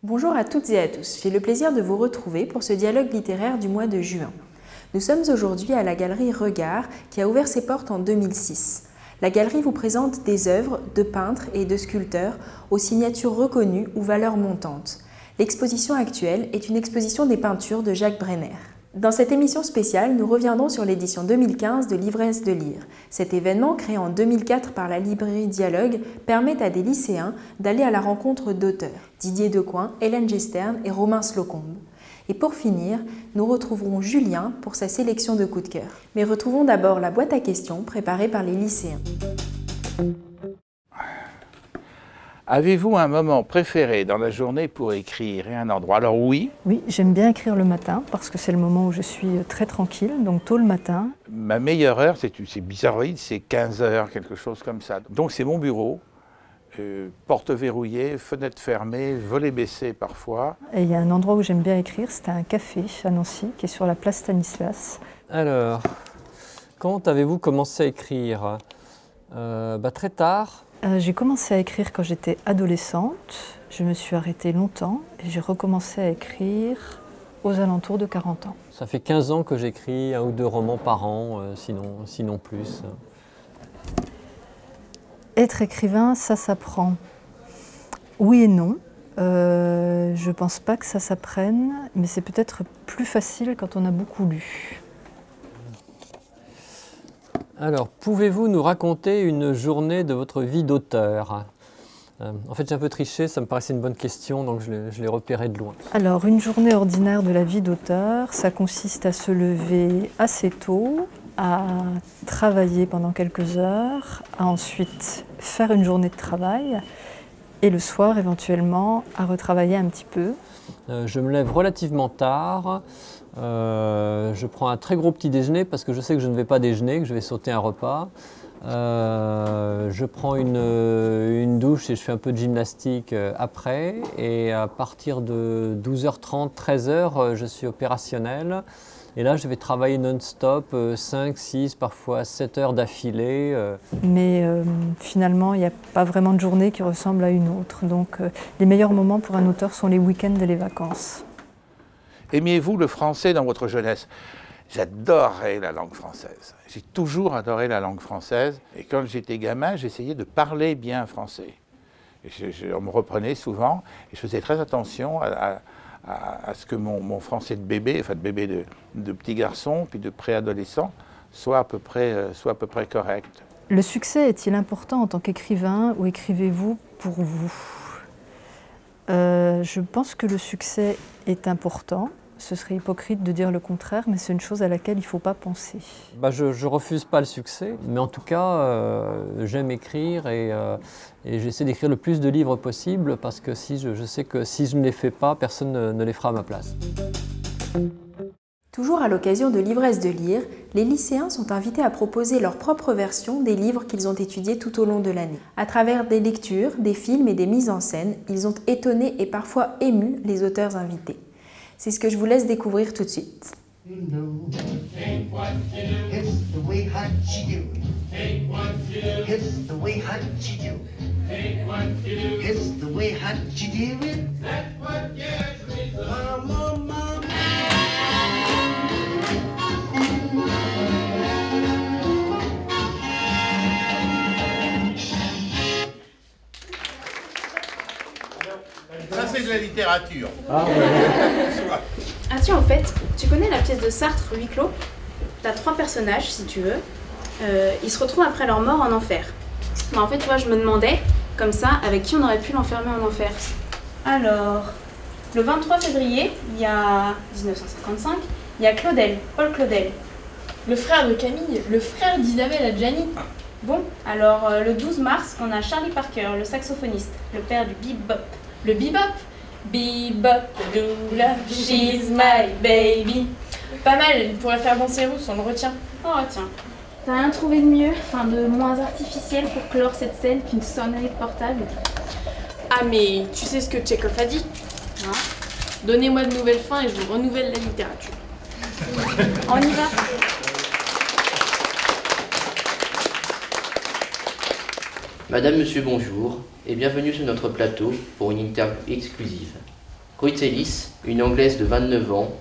Bonjour à toutes et à tous, j'ai le plaisir de vous retrouver pour ce dialogue littéraire du mois de juin. Nous sommes aujourd'hui à la galerie Regard qui a ouvert ses portes en 2006. La galerie vous présente des œuvres de peintres et de sculpteurs aux signatures reconnues ou valeurs montantes. L'exposition actuelle est une exposition des peintures de Jacques Brenner. Dans cette émission spéciale, nous reviendrons sur l'édition 2015 de l'Ivresse de lire. Cet événement, créé en 2004 par la librairie Dialogue, permet à des lycéens d'aller à la rencontre d'auteurs, Didier Decoing, Hélène Gestern et Romain Slocombe. Et pour finir, nous retrouverons Julien pour sa sélection de coups de cœur. Mais retrouvons d'abord la boîte à questions préparée par les lycéens. Avez-vous un moment préféré dans la journée pour écrire et un endroit? Alors oui. Oui, j'aime bien écrire le matin parce que c'est le moment où je suis très tranquille, donc tôt le matin. Ma meilleure heure, c'est bizarroïde, c'est 15 heures, quelque chose comme ça. Donc c'est mon bureau, porte verrouillée, fenêtre fermée, volet baissé parfois. Et il y a un endroit où j'aime bien écrire, c'est un café à Nancy qui est sur la place Stanislas. Alors, quand avez-vous commencé à écrire? Très tard. J'ai commencé à écrire quand j'étais adolescente, je me suis arrêtée longtemps et j'ai recommencé à écrire aux alentours de 40 ans. Ça fait 15 ans que j'écris 1 ou 2 romans par an, sinon plus. Être écrivain, ça s'apprend. Oui et non. Je pense pas que ça s'apprenne, mais c'est peut-être plus facile quand on a beaucoup lu. Alors, pouvez-vous nous raconter une journée de votre vie d'auteur? En fait, j'ai un peu triché, ça me paraissait une bonne question, donc je l'ai repérée de loin. Alors, une journée ordinaire de la vie d'auteur, ça consiste à se lever assez tôt, à travailler pendant quelques heures, à ensuite faire une journée de travail, et le soir, éventuellement, à retravailler un petit peu. Je me lève relativement tard. Je prends un très gros petit déjeuner parce que je sais que je ne vais pas déjeuner, que je vais sauter un repas. Je prends une douche et je fais un peu de gymnastique après. Et à partir de 12h30, 13h, je suis opérationnel. Et là, je vais travailler non-stop, 5, 6, parfois 7 heures d'affilée. Mais finalement, il n'y a pas vraiment de journée qui ressemble à une autre. Donc les meilleurs moments pour un auteur sont les week-ends et les vacances. Aimiez-vous le français dans votre jeunesse? J'adorais la langue française. J'ai toujours adoré la langue française. Et quand j'étais gamin, j'essayais de parler bien français. Et on me reprenait souvent et je faisais très attention à ce que mon français de bébé, enfin de bébé de petit garçon, puis de préadolescent, soit à peu près correct. Le succès est-il important en tant qu'écrivain ou écrivez-vous pour vous? Je pense que le succès est important. Ce serait hypocrite de dire le contraire, mais c'est une chose à laquelle il ne faut pas penser. Je ne refuse pas le succès, mais en tout cas, j'aime écrire et j'essaie d'écrire le plus de livres possible parce que je sais que si je ne les fais pas, personne ne les fera à ma place. Toujours à l'occasion de l'Ivresse de lire, les lycéens sont invités à proposer leur propre version des livres qu'ils ont étudiés tout au long de l'année. À travers des lectures, des films et des mises en scène, ils ont étonné et parfois ému les auteurs invités. C'est ce que je vous laisse découvrir tout de suite. Ça, c'est de la littérature. Ah tiens, en fait, tu connais la pièce de Sartre, Huis clos? T'as 3 personnages, si tu veux. Ils se retrouvent après leur mort en enfer. En fait, tu vois, je me demandais, comme ça, avec qui on aurait pu l'enfermer en enfer. Alors, le 23 février, il y a 1955, il y a Claudel, Paul Claudel. Le frère de Camille, le frère d'Isabelle Adjani. Bon, alors le 12 mars, on a Charlie Parker, le saxophoniste, le père du bebop. Le bebop. Bebop, doula, she's my baby. Pas mal, il pourrait faire danser Rousse, on le retient. Oh tiens, t'as rien trouvé de mieux, enfin de moins artificiel pour clore cette scène qu'une sonnerie portable? Ah mais tu sais ce que Tchekhov a dit, hein? Donnez-moi de nouvelles fins et je vous renouvelle la littérature. On y va. Madame, Monsieur, bonjour, et bienvenue sur notre plateau pour une interview exclusive. Ruth Ellis, une Anglaise de 29 ans,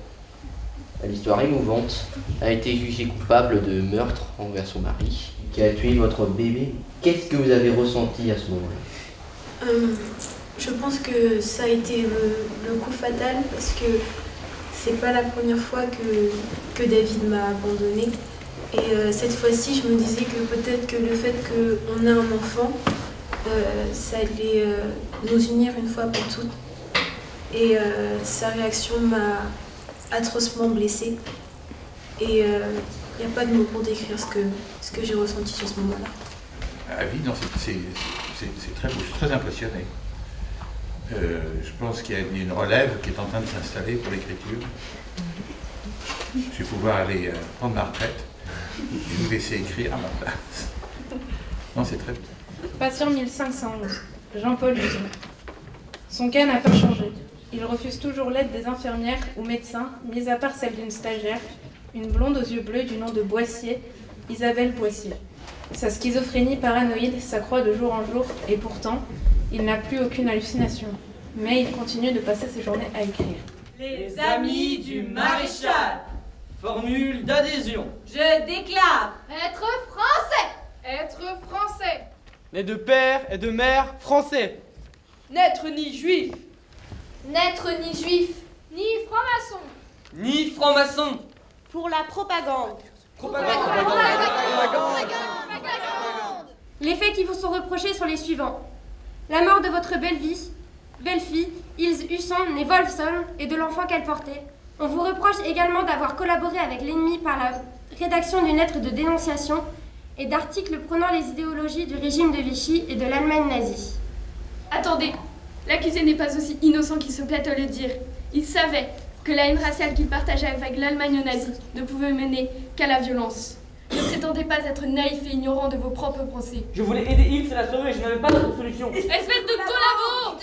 à l'histoire émouvante, a été jugée coupable de meurtre envers son mari, qui a tué votre bébé. Qu'est-ce que vous avez ressenti à ce moment-là? Je pense que ça a été le coup fatal parce que c'est pas la première fois que David m'a abandonnée. Et cette fois-ci, je me disais que peut-être que le fait qu'on ait un enfant, ça allait nous unir une fois pour toutes. Et sa réaction m'a atrocement blessée. Et il n'y a pas de mots pour décrire ce que j'ai ressenti sur ce moment-là. Ah oui, non, c'est très beau, je suis très impressionné. Je pense qu'il y a une relève qui est en train de s'installer pour l'écriture. Je vais pouvoir aller prendre ma retraite et vous laisser écrire à ma place. Non, c'est très beau. Patient 1511, Jean-Paul Luzon. Son cas n'a pas changé. Il refuse toujours l'aide des infirmières ou médecins, mis à part celle d'une stagiaire, une blonde aux yeux bleus du nom de Boissier, Isabelle Boissier. Sa schizophrénie paranoïde s'accroît de jour en jour et pourtant, il n'a plus aucune hallucination. Mais il continue de passer ses journées à écrire. Les amis du maréchal. Formule d'adhésion. Je déclare être français. Être français. Né de père et de mère français. N'être ni juif. N'être ni juif, ni franc-maçon. Ni franc-maçon. Pour la propagande. Les faits qui vous sont reprochés sont les suivants. La mort de votre belle-fille, Ilse Husson, née Wolfson, et de l'enfant qu'elle portait. On vous reproche également d'avoir collaboré avec l'ennemi par la rédaction d'une lettre de dénonciation et d'articles prônant les idéologies du régime de Vichy et de l'Allemagne nazie. Attendez, l'accusé n'est pas aussi innocent qu'il se plaît à le dire. Il savait que la haine raciale qu'il partageait avec l'Allemagne nazie ne pouvait mener qu'à la violence. Ne prétendez pas être naïf et ignorant de vos propres pensées. Je voulais aider Ilse à la sauver, je n'avais pas d'autre solution. Espèce de collabo!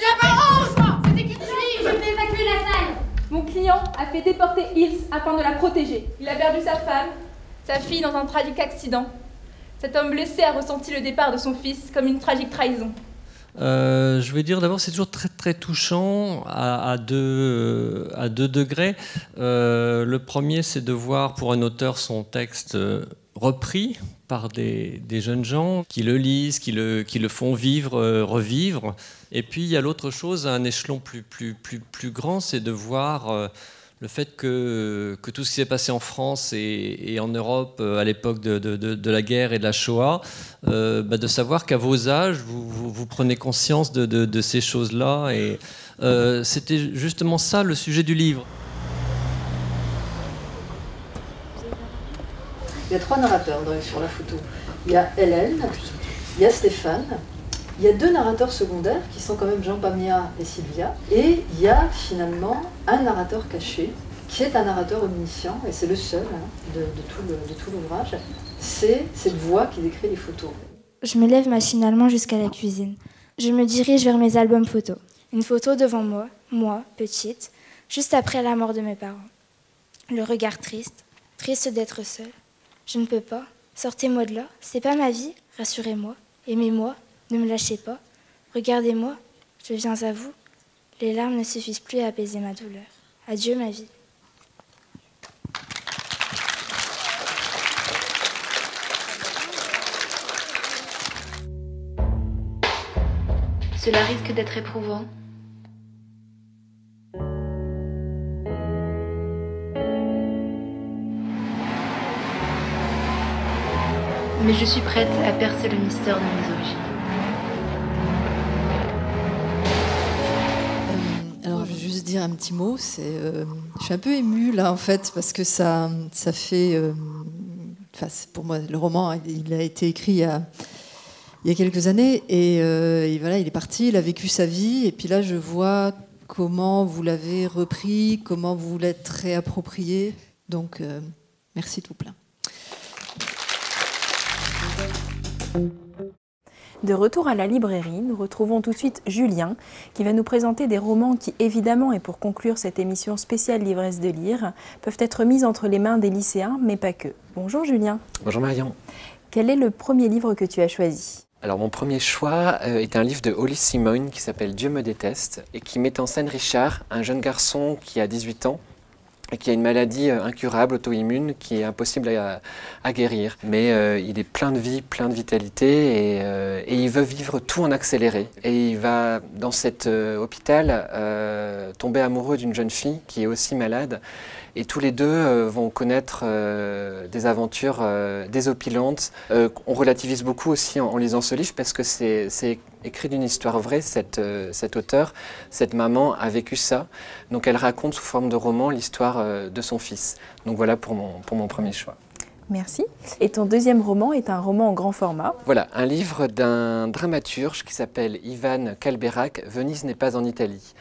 C'était qui je vais évacuer la salle. Mon client a fait déporter Ilse afin de la protéger. Il a perdu sa femme, sa fille dans un tragique accident. Cet homme blessé a ressenti le départ de son fils comme une tragique trahison. Je vais dire d'abord, c'est toujours très très touchant à deux degrés. Le premier, c'est de voir pour un auteur son texte repris par des jeunes gens qui le lisent, qui le font vivre, revivre. Et puis il y a l'autre chose, à un échelon plus grand, c'est de voir le fait que tout ce qui s'est passé en France et en Europe à l'époque de la guerre et de la Shoah, de savoir qu'à vos âges, vous prenez conscience de ces choses-là. Et c'était justement ça le sujet du livre. Il y a 3 narrateurs sur la photo. Il y a Hélène, il y a Stéphane, il y a 2 narrateurs secondaires qui sont quand même Jean Pamia et Sylvia, et il y a finalement un narrateur caché qui est un narrateur omniscient, et c'est le seul de tout l'ouvrage. C'est cette voix qui décrit les photos. Je me lève machinalement jusqu'à la cuisine. Je me dirige vers mes albums photos. Une photo devant moi, petite, juste après la mort de mes parents. Le regard triste d'être seule. Je ne peux pas, sortez-moi de là, c'est pas ma vie, rassurez-moi, aimez-moi, ne me lâchez pas, regardez-moi, je viens à vous. Les larmes ne suffisent plus à apaiser ma douleur. Adieu ma vie. Cela risque d'être éprouvant. Mais je suis prête à percer le mystère de mes origines. Alors, je vais juste dire un petit mot. Je suis un peu émue là, en fait, parce que ça fait. Pour moi, le roman, il a été écrit il y a quelques années, et voilà, il est parti, il a vécu sa vie, et puis là, je vois comment vous l'avez repris, comment vous l'êtes réapproprié. Donc, merci tout plein. De retour à la librairie, nous retrouvons tout de suite Julien qui va nous présenter des romans qui, évidemment, et pour conclure cette émission spéciale L'ivresse de lire, peuvent être mis entre les mains des lycéens, mais pas que. Bonjour Julien. Bonjour Marion. Quel est le premier livre que tu as choisi ? Alors mon premier choix est un livre de Holly Simon qui s'appelle Dieu me déteste et qui met en scène Richard, un jeune garçon qui a 18 ans et qui a une maladie incurable, auto-immune, qui est impossible à guérir. Mais il est plein de vie, plein de vitalité et il veut vivre tout en accéléré. Et il va, dans cet hôpital, tomber amoureux d'une jeune fille qui est aussi malade. Et tous les deux vont connaître des aventures désopilantes. On relativise beaucoup aussi en lisant ce livre parce que c'est écrit d'une histoire vraie. Cet auteur, cette maman a vécu ça. Donc elle raconte sous forme de roman l'histoire de son fils. Donc voilà pour mon premier choix. Merci. Et ton deuxième roman est un roman en grand format. Voilà, un livre d'un dramaturge qui s'appelle Ivan Kalberak, Venise n'est pas en Italie.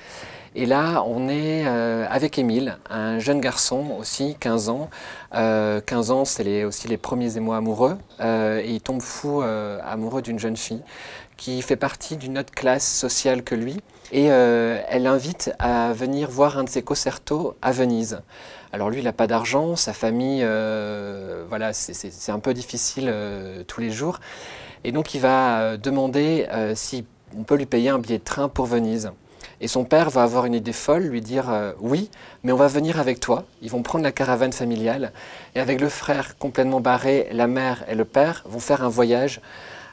Et là, on est avec Émile, un jeune garçon aussi, 15 ans. 15 ans, c'est aussi les premiers émois amoureux. Et il tombe fou amoureux d'une jeune fille qui fait partie d'une autre classe sociale que lui. Et elle l'invite à venir voir un de ses concertos à Venise. Alors lui, il n'a pas d'argent, sa famille, voilà, c'est un peu difficile tous les jours. Et donc il va demander si on peut lui payer un billet de train pour Venise. Et son père va avoir une idée folle, lui dire oui, mais on va venir avec toi. Ils vont prendre la caravane familiale et avec le frère complètement barré, la mère et le père vont faire un voyage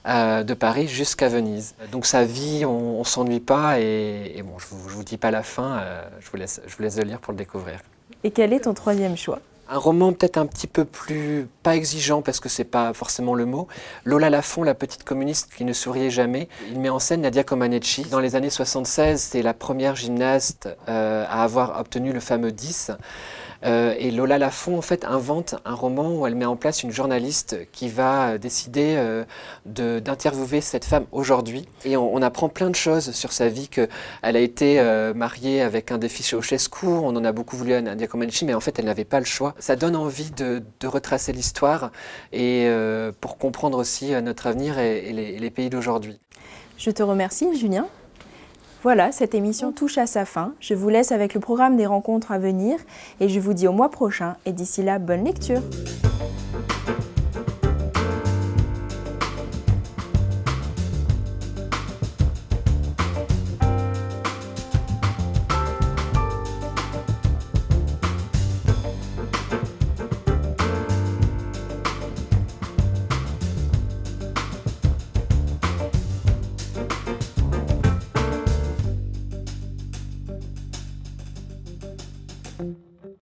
de Paris jusqu'à Venise. Donc sa vie, on ne s'ennuie pas et bon, je vous dis pas la fin, je vous laisse le lire pour le découvrir. Et quel est ton troisième choix ? Un roman peut-être un petit peu plus, pas exigeant parce que c'est pas forcément le mot. Lola Lafont, la petite communiste qui ne souriait jamais. Il met en scène Nadia Comaneci. Dans les années 76, c'est la première gymnaste à avoir obtenu le fameux 10. Et Lola Lafont, en fait, invente un roman où elle met en place une journaliste qui va décider d'interviewer cette femme aujourd'hui. Et on apprend plein de choses sur sa vie, qu'elle a été mariée avec un des fils Ceausescu. On en a beaucoup voulu à Nadia Comaneci, mais en fait, elle n'avait pas le choix. Ça donne envie de retracer l'histoire et pour comprendre aussi notre avenir et les pays d'aujourd'hui. Je te remercie, Julien. Voilà, cette émission touche à sa fin. Je vous laisse avec le programme des rencontres à venir et je vous dis au mois prochain. Et d'ici là, bonne lecture.